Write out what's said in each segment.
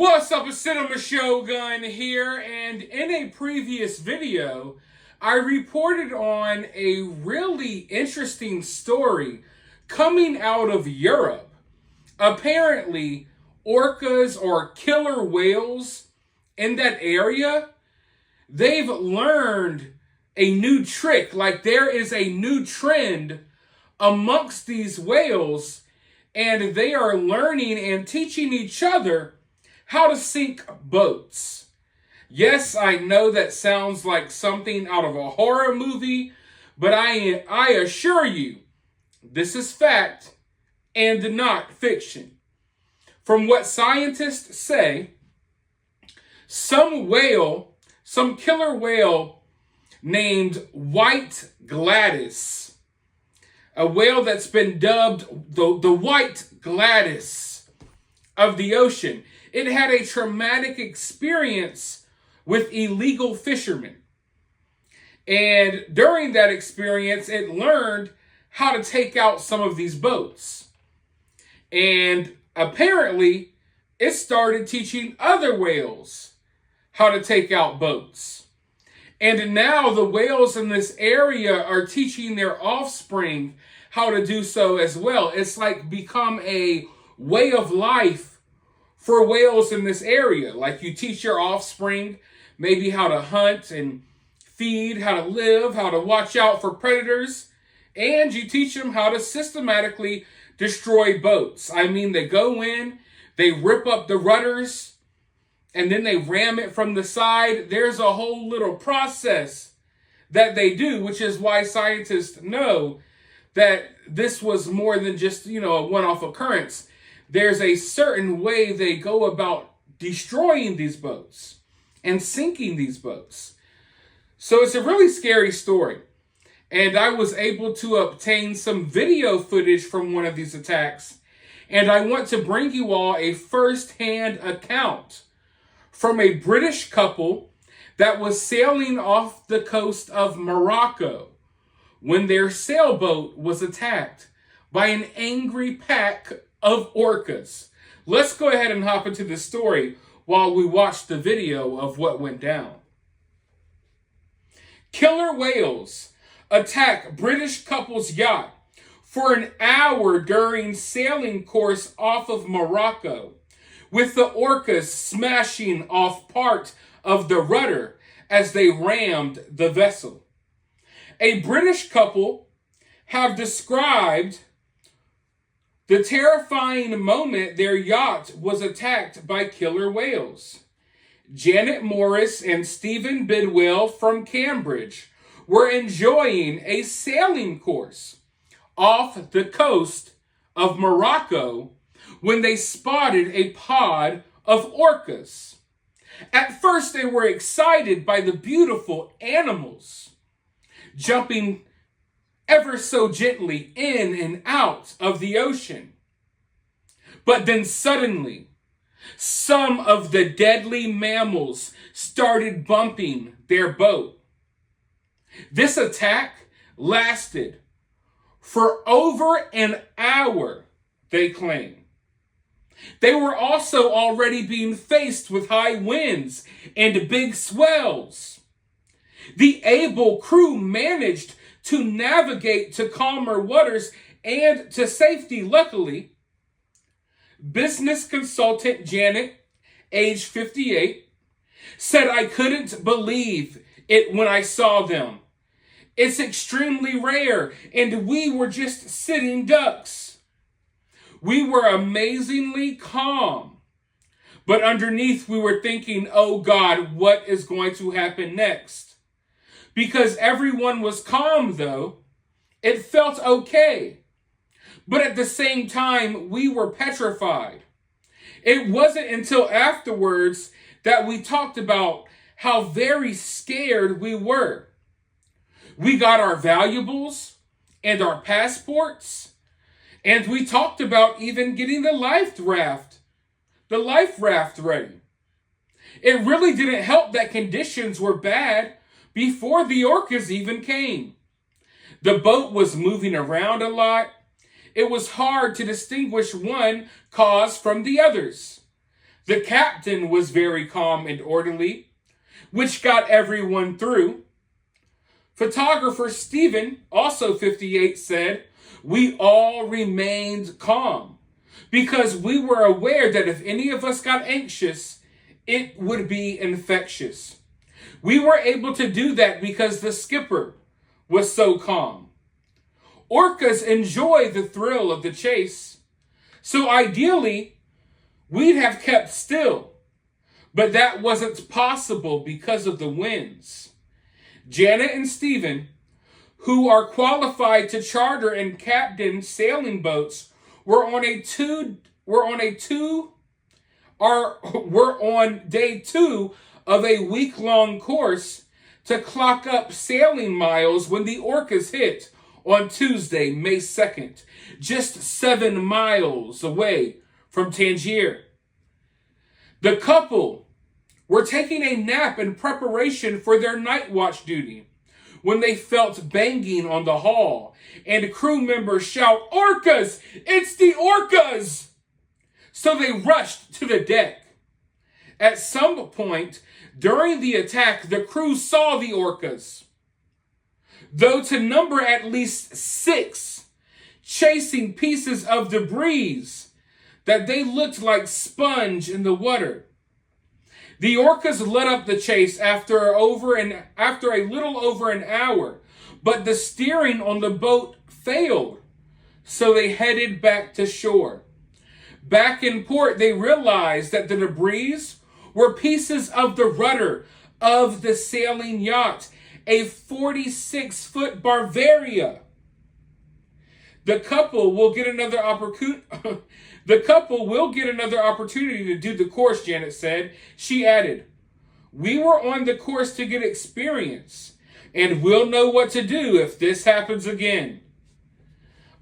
What's up, it's Cinema Shogun here, and in a previous video, I reported on a really interesting story coming out of Europe. Apparently, orcas or killer whales in that area, they've learned a new trick, like there is a new trend amongst these whales, and they are learning and teaching each other how to sink boats. Yes, I know that sounds like something out of a horror movie, but I assure you, this is fact and not fiction. From what scientists say, some killer whale named White Gladys, a whale that's been dubbed the White Gladys of the ocean, it had a traumatic experience with illegal fishermen. And during that experience, it learned how to take out some of these boats. And apparently, it started teaching other whales how to take out boats. And now the whales in this area are teaching their offspring how to do so as well. It's like become a way of life for whales in this area. Like you teach your offspring maybe how to hunt and feed, how to live, how to watch out for predators, and you teach them how to systematically destroy boats. I mean, they go in, they rip up the rudders, and then they ram it from the side. There's a whole little process that they do, which is why scientists know that this was more than just, a one-off occurrence. There's a certain way they go about destroying these boats and sinking these boats. So it's a really scary story. And I was able to obtain some video footage from one of these attacks. And I want to bring you all a first-hand account from a British couple that was sailing off the coast of Morocco when their sailboat was attacked by an angry pack of orcas. Let's go ahead and hop into this story while we watch the video of what went down. Killer whales attack British couple's yacht for an hour during sailing course off of Morocco, with the orcas smashing off part of the rudder as they rammed the vessel. A British couple have described the terrifying moment their yacht was attacked by killer whales. Janet Morris and Stephen Bidwell from Cambridge were enjoying a sailing course off the coast of Morocco when they spotted a pod of orcas. At first, they were excited by the beautiful animals jumping ever so gently in and out of the ocean. But then suddenly, some of the deadly mammals started bumping their boat. This attack lasted for over an hour, they claim. They were also already being faced with high winds and big swells. The able crew managed to navigate to calmer waters and to safety, luckily. Business consultant Janet, age 58, said, "I couldn't believe it when I saw them. It's extremely rare, and we were just sitting ducks. We were amazingly calm, but underneath we were thinking, oh God, what is going to happen next? Because everyone was calm, though, it felt okay. But at the same time, we were petrified. It wasn't until afterwards that we talked about how very scared we were. We got our valuables and our passports, and we talked about even getting the life raft ready. It really didn't help that conditions were bad before the orcas even came. The boat was moving around a lot. It was hard to distinguish one cause from the others. The captain was very calm and orderly, which got everyone through. Photographer Stephen, also 58, said, "We all remained calm because we were aware that if any of us got anxious, it would be infectious. We were able to do that because the skipper was so calm." Orcas enjoy the thrill of the chase, so ideally, we'd have kept still, but that wasn't possible because of the winds. Janet and Stephen, who are qualified to charter and captain sailing boats, were on day 2 of a week-long course to clock up sailing miles when the orcas hit on Tuesday, May 2nd, just 7 miles away from Tangier. The couple were taking a nap in preparation for their night watch duty when they felt banging on the hull and crew members shout, "Orcas! It's the orcas!" So they rushed to the deck. At some point during the attack, the crew saw the orcas, though to number at least 6, chasing pieces of debris that they looked like sponge in the water. The orcas let up the chase after a little over an hour, but the steering on the boat failed, so they headed back to shore. Back in port, they realized that the debris were pieces of the rudder of the sailing yacht, a 46-foot Bavaria. The couple will get another opportunity to do the course, Janet said. She added, "We were on the course to get experience, and we'll know what to do if this happens again."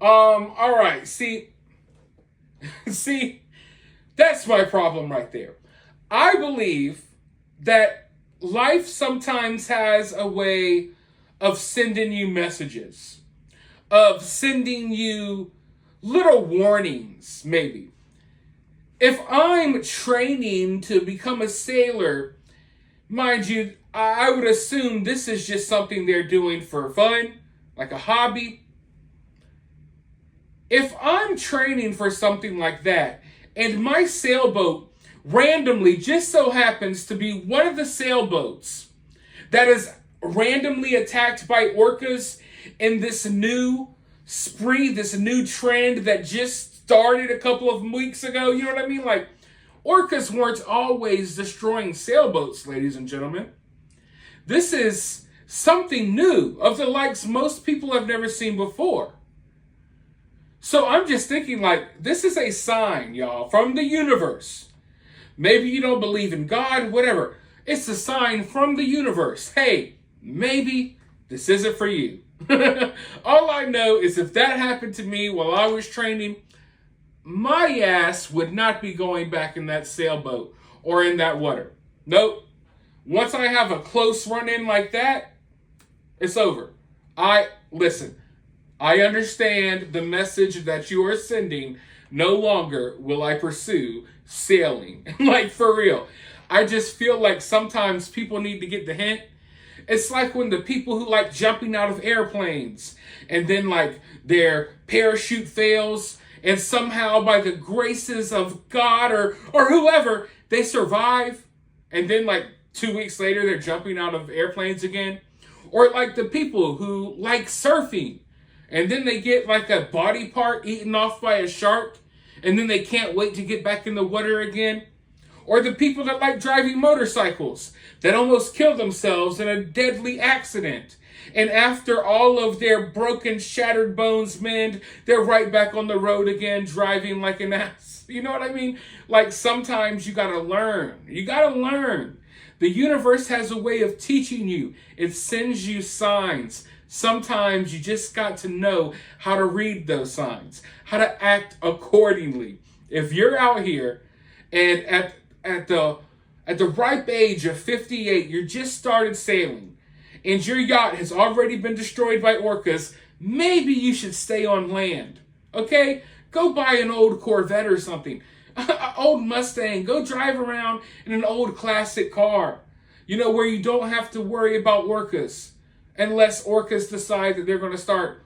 All right, see, that's my problem right there. I believe that life sometimes has a way of sending you messages, of sending you little warnings, maybe. If I'm training to become a sailor, mind you, I would assume this is just something they're doing for fun, like a hobby. If I'm training for something like that, and my sailboat randomly just so happens to be one of the sailboats that is randomly attacked by orcas in this new spree, this new trend that just started a couple of weeks ago, you know what I mean? Like, orcas weren't always destroying sailboats, ladies and gentlemen. This is something new, of the likes most people have never seen before. So I'm just thinking, like, this is a sign, y'all, from the universe. Maybe you don't believe in God, whatever. It's a sign from the universe. Hey, maybe this isn't for you. All I know is if that happened to me while I was training, my ass would not be going back in that sailboat or in that water. Nope. Once I have a close run-in like that, it's over. Listen, I understand the message that you are sending. No longer will I pursue sailing. Like, for real. I just feel like sometimes people need to get the hint. It's like when the people who like jumping out of airplanes and then like their parachute fails and somehow by the graces of God or whoever, they survive. And then like 2 weeks later, they're jumping out of airplanes again. Or like the people who like surfing and then they get like a body part eaten off by a shark and then they can't wait to get back in the water again. Or the people that like driving motorcycles that almost kill themselves in a deadly accident. And after all of their broken, shattered bones mend, they're right back on the road again, driving like an ass. You know what I mean? Like, sometimes you gotta learn. You gotta learn. The universe has a way of teaching you. It sends you signs. Sometimes you just got to know how to read those signs, how to act accordingly. If you're out here and at the ripe age of 58, you just started sailing, and your yacht has already been destroyed by orcas, maybe you should stay on land, okay? Go buy an old Corvette or something. old Mustang. Go drive around in an old classic car, where you don't have to worry about orcas unless orcas decide that they're going to start,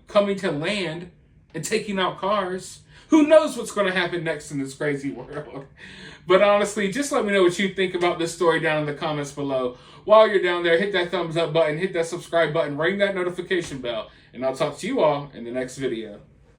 coming to land and taking out cars. Who knows what's going to happen next in this crazy world? But honestly, just let me know what you think about this story down in the comments below. While you're down there, hit that thumbs up button, hit that subscribe button, ring that notification bell, and I'll talk to you all in the next video.